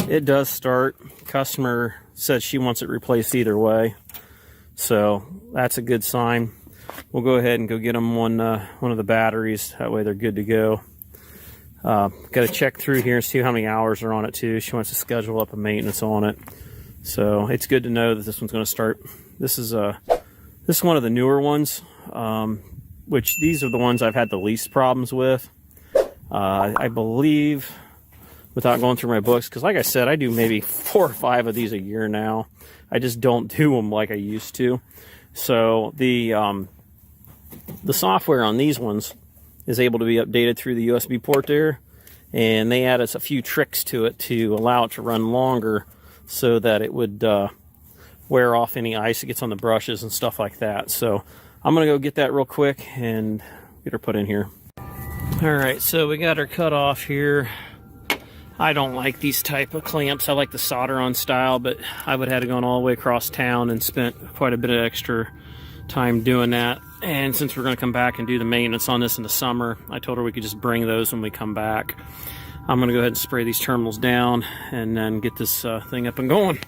it does start. Customer says she wants it replaced either way, so that's a good sign. We'll go ahead and go get them one of the batteries. That way they're good to go. Got to check through here and see how many hours are on it too. She wants to schedule up a maintenance on it, so it's good to know that this one's going to start. This is one of the newer ones, which these are the ones I've had the least problems with. I believe, without going through my books, because like I said, I do maybe 4 or 5 of these a year now. I just don't do them like I used to. So the software on these ones is able to be updated through the USB port there, and they added a few tricks to it to allow it to run longer so that it would wear off any ice that gets on the brushes and stuff like that. So I'm gonna go get that real quick and get her put in here. All right, so we got her cut off here. I don't like these type of clamps. I like the solder on style, but I would have had to go all the way across town and spent quite a bit of extra time doing that. And since we're going to come back and do the maintenance on this in the summer, I told her we could just bring those when we come back. I'm going to go ahead and spray these terminals down and then get this thing up and going.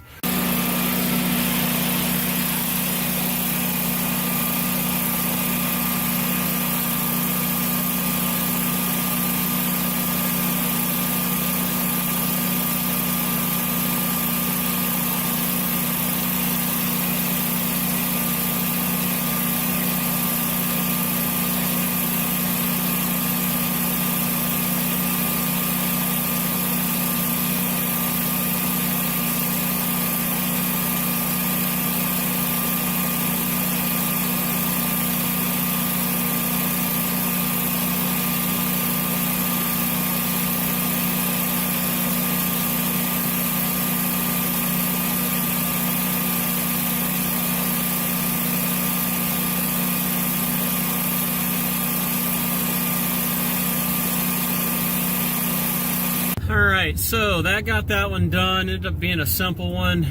Alright, so that got that one done. It ended up being a simple one.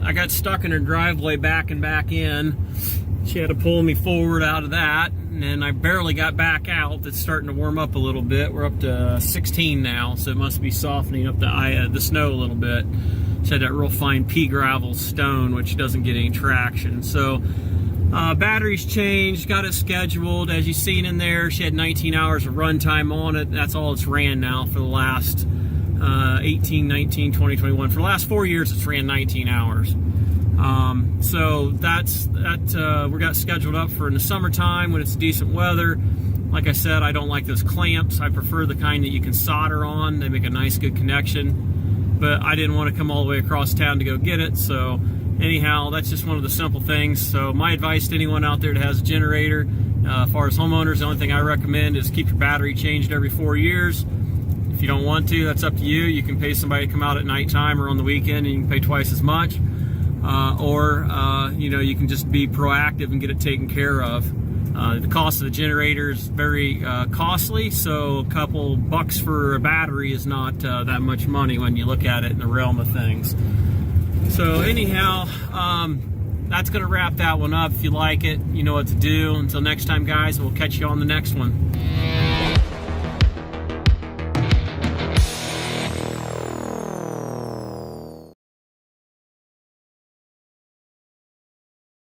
I got stuck in her driveway backing back in. She had to pull me forward out of that, and then I barely got back out. It's starting to warm up a little bit. We're up to 16 now, so it must be softening up the snow a little bit. She had that real fine pea gravel stone, which doesn't get any traction. So batteries changed, got it scheduled. As you've seen in there, she had 19 hours of runtime on it. That's all it's ran now for the last 18, 19, 20, 21. For the last 4 years, it's ran 19 hours. So we got scheduled up for in the summertime when it's decent weather. Like I said, I don't like those clamps. I prefer the kind that you can solder on. They make a nice, good connection. But I didn't want to come all the way across town to go get it. So anyhow, that's just one of the simple things. So my advice to anyone out there that has a generator, as far as homeowners, the only thing I recommend is keep your battery changed every 4 years. If you don't want to, that's up to you. You can pay somebody to come out at nighttime or on the weekend, and you can pay twice as much. You know, you can just be proactive and get it taken care of. The cost of the generator is very costly, so a couple bucks for a battery is not that much money when you look at it in the realm of things. So anyhow, that's going to wrap that one up. If you like it, you know what to do. Until next time, guys, we'll catch you on the next one.